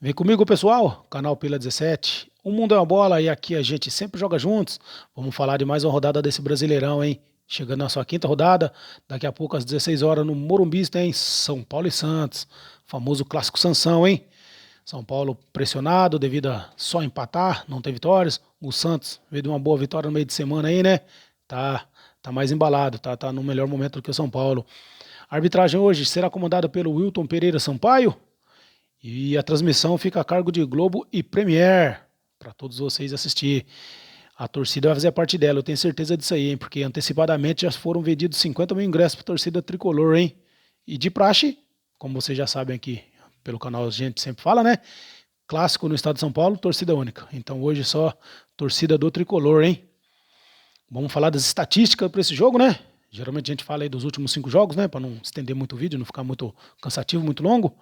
Vem comigo, pessoal, canal Pila 17. O mundo é uma bola e aqui a gente sempre joga juntos. Vamos falar de mais uma rodada desse Brasileirão, hein? Chegando na sua quinta rodada, daqui a pouco às 16 horas no Morumbi tem São Paulo e Santos, famoso clássico Sansão, hein? São Paulo pressionado devido a só empatar, não ter vitórias. O Santos veio de uma boa vitória no meio de semana aí, né? Tá, tá mais embalado, tá no melhor momento do que o São Paulo. A arbitragem hoje será comandada pelo Wilton Pereira Sampaio. E a transmissão fica a cargo de Globo e Premiere, para todos vocês assistir. A torcida vai fazer a parte dela, eu tenho certeza disso aí, hein? Porque antecipadamente já foram vendidos 50 mil ingressos para a torcida tricolor, hein? E de praxe, como vocês já sabem aqui, pelo canal a gente sempre fala, né? Clássico no estado de São Paulo, torcida única. Então hoje só torcida do tricolor, hein? Vamos falar das estatísticas para esse jogo, né? Geralmente a gente fala aí dos últimos 5 jogos, né? Para não estender muito o vídeo, não ficar muito cansativo, muito longo.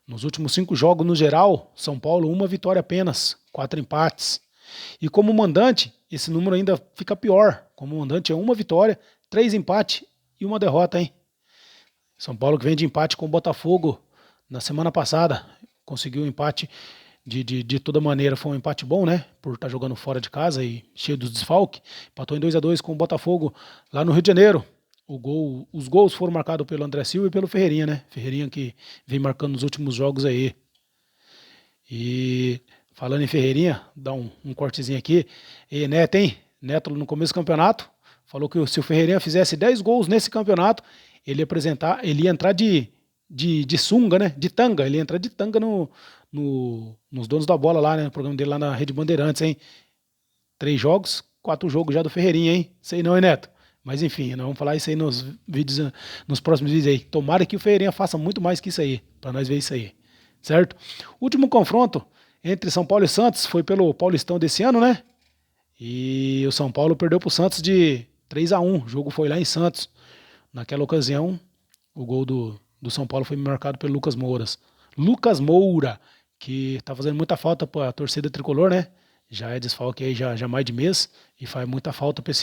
Nos últimos 5 jogos, no geral, São Paulo, 1 vitória apenas, 4 empates. E como mandante, esse número ainda fica pior. Como mandante é 1 vitória, 3 empates e 1 derrota, hein? São Paulo que vem de empate com o Botafogo na semana passada. Conseguiu um empate de toda maneira, foi um empate bom, né? Por estar jogando fora de casa e cheio dos desfalques. Empatou em 2-2 com o Botafogo lá no Rio de Janeiro. Os gols foram marcados pelo André Silva e pelo Ferreirinha, né? Ferreirinha que vem marcando nos últimos jogos aí. E falando em Ferreirinha, dá um cortezinho aqui. E Neto, hein? Neto no começo do campeonato falou que se o Ferreirinha fizesse 10 gols nesse campeonato, ele ia entrar de sunga, né? De tanga. Ele ia entrar de tanga nos donos da bola lá, né? No programa dele lá na Rede Bandeirantes, hein? 3 jogos, 4 jogos já do Ferreirinha, hein? Sei não, hein, Neto? Mas enfim, nós vamos falar isso aí nos vídeos, nos próximos vídeos aí. Tomara que o Ferreirinha faça muito mais que isso aí, para nós ver isso aí, certo? Último confronto entre São Paulo e Santos foi pelo Paulistão desse ano, né? E o São Paulo perdeu pro Santos de 3-1. O jogo foi lá em Santos. Naquela ocasião, o gol do São Paulo foi marcado pelo Lucas Moura. Lucas Moura, que tá fazendo muita falta para a torcida tricolor, né? Já é desfalque aí já mais de mês e faz muita falta para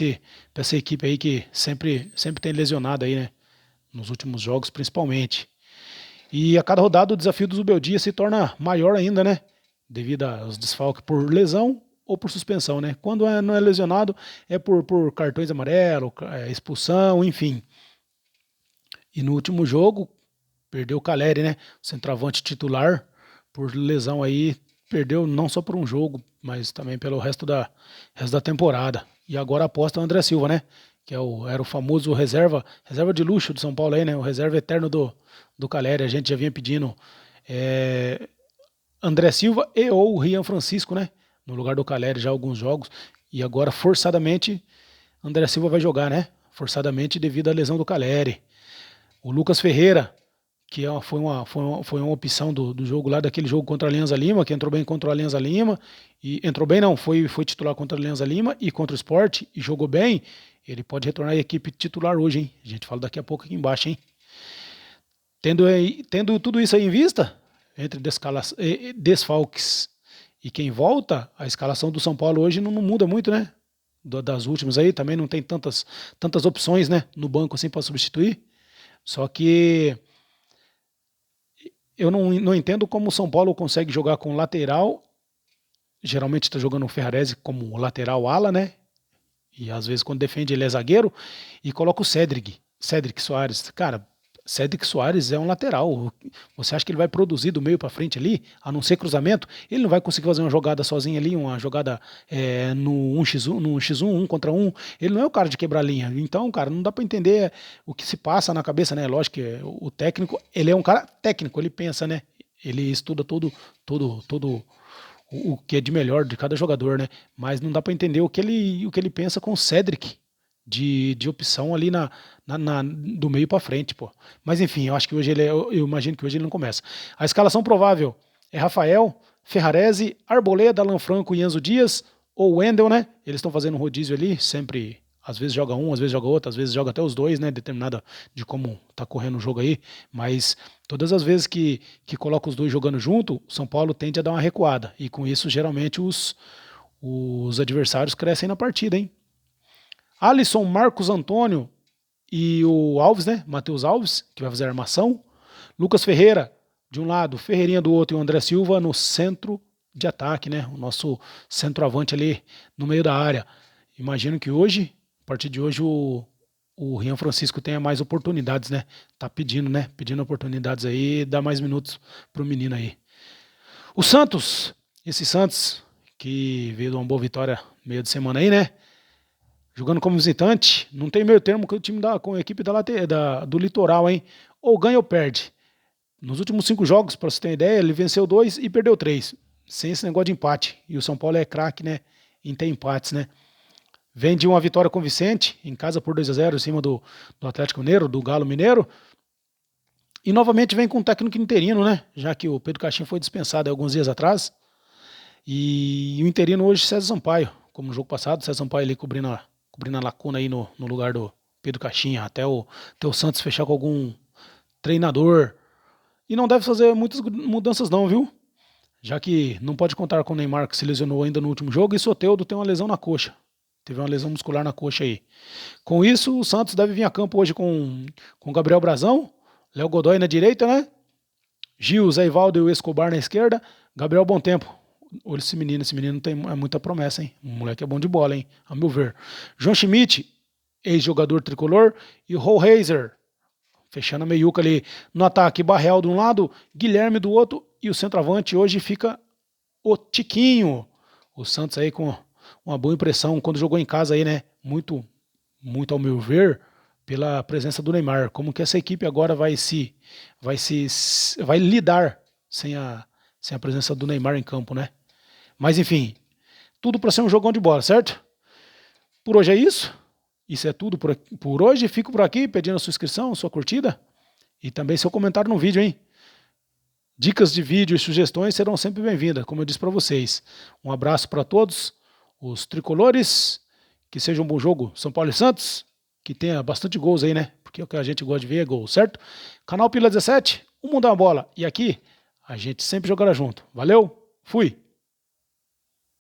essa equipe aí que sempre tem lesionado aí, né? Nos últimos jogos, principalmente. E a cada rodada o desafio do Zubeldia se torna maior ainda, né? Devido aos desfalques por lesão ou por suspensão, né? Quando não é lesionado é por cartões amarelos, expulsão, enfim. E no último jogo perdeu o Caleri, né? Centroavante titular por lesão aí, perdeu não só por um jogo, mas também pelo resto da temporada. E agora aposta o André Silva, né? Que era o famoso reserva de luxo do São Paulo aí, né? O reserva eterno do Caleri. A gente já vinha pedindo é, André Silva e ou Rian Francisco, né? No lugar do Caleri já alguns jogos. E agora, forçadamente, André Silva vai jogar, né? Forçadamente devido à lesão do Caleri. O Lucas Ferreira, que foi uma opção do jogo lá, daquele jogo contra a Alianza Lima, que entrou bem contra a Alianza Lima, e entrou bem não, foi titular contra a Alianza Lima e contra o Sport, e jogou bem, ele pode retornar à equipe titular hoje, hein? A gente fala daqui a pouco aqui embaixo, hein? Tendo tudo isso aí em vista, entre desfalques e quem volta, a escalação do São Paulo hoje não muda muito, né? Das últimas aí, também não tem tantas opções, né? No banco assim para substituir. Só que eu não entendo como o São Paulo consegue jogar com lateral. Geralmente está jogando o Ferrarese como lateral ala, né? E às vezes quando defende ele é zagueiro. E coloca o Cedric Soares. Cara, Cedric Soares é um lateral. Você acha que ele vai produzir do meio para frente ali, a não ser cruzamento? Ele não vai conseguir fazer uma jogada sozinho ali, uma jogada no 1x1, no 1x1, 1 contra 1. Ele não é o cara de quebrar linha. Então, cara, não dá para entender o que se passa na cabeça, né? Lógico que o técnico, ele é um cara técnico, ele pensa, né? Ele estuda todo o que é de melhor de cada jogador, né? Mas não dá para entender o que ele pensa com o Cedric de opção ali do meio para frente, pô. Mas enfim, eu acho que hoje eu imagino que hoje ele não começa. A escalação provável é Rafael, Ferrarese, Arboleda, Alan Franco e Enzo Dias, ou Wendel, né? Eles estão fazendo um rodízio ali, sempre, às vezes joga um, às vezes joga outro, às vezes joga até os dois, né? Determinada de como tá correndo o jogo aí, mas todas as vezes que coloca os dois jogando junto, o São Paulo tende a dar uma recuada, e com isso, geralmente, os adversários crescem na partida, hein? Alisson, Marcos Antônio e o Alves, né? Matheus Alves, que vai fazer a armação. Lucas Ferreira, de um lado, Ferreirinha do outro e o André Silva no centro de ataque, né? O nosso centroavante ali no meio da área. Imagino que hoje, a partir de hoje, o Rian Francisco tenha mais oportunidades, né? Tá pedindo, né? Pedindo oportunidades aí, dá mais minutos pro menino aí. O Santos, esse Santos que veio de uma boa vitória meio de semana aí, né? Jogando como visitante, não tem meio termo com o time com a equipe do Litoral, hein? Ou ganha ou perde. Nos últimos 5 jogos, para você ter uma ideia, ele venceu 2 e perdeu 3. Sem esse negócio de empate. E o São Paulo é craque, né? Em ter empates, né? Vem de uma vitória com o Vicente, em casa por 2-0 em cima do Atlético Mineiro, do Galo Mineiro. E novamente vem com um técnico interino, né? Já que o Pedro Caixinha foi dispensado alguns dias atrás. E o interino hoje, César Sampaio. Como no jogo passado, César Sampaio ali cobrindo a lacuna aí no lugar do Pedro Caixinha. Até o Santos fechar com algum treinador. E não deve fazer muitas mudanças não, viu? Já que não pode contar com o Neymar, que se lesionou ainda no último jogo, e Soteldo tem uma lesão na coxa. Teve uma lesão muscular na coxa aí. Com isso, o Santos deve vir a campo hoje com Gabriel Brazão, Léo Godoy na direita, né? Gil, Zé Ivaldo e o Escobar na esquerda. Gabriel Bontempo. Olha esse menino tem muita promessa, hein? O moleque é bom de bola, hein? A meu ver. João Schmidt, ex-jogador tricolor, e o Rollheiser, fechando a meiuca ali no ataque. Barreal de um lado, Guilherme do outro, e o centroavante hoje fica o Tiquinho. O Santos aí com uma boa impressão quando jogou em casa aí, né? Muito ao meu ver, pela presença do Neymar. Como que essa equipe agora vai lidar sem a presença do Neymar em campo, né? Mas enfim, tudo para ser um jogão de bola, certo? Por hoje é isso. Isso é tudo por hoje. Fico por aqui pedindo a sua inscrição, sua curtida e também seu comentário no vídeo, hein? Dicas de vídeo e sugestões serão sempre bem-vindas, como eu disse para vocês. Um abraço para todos os tricolores, que seja um bom jogo São Paulo e Santos, que tenha bastante gols aí, né? Porque o que a gente gosta de ver é gol, certo? Canal Pila 17, o mundo é uma bola. E aqui a gente sempre jogará junto. Valeu, fui!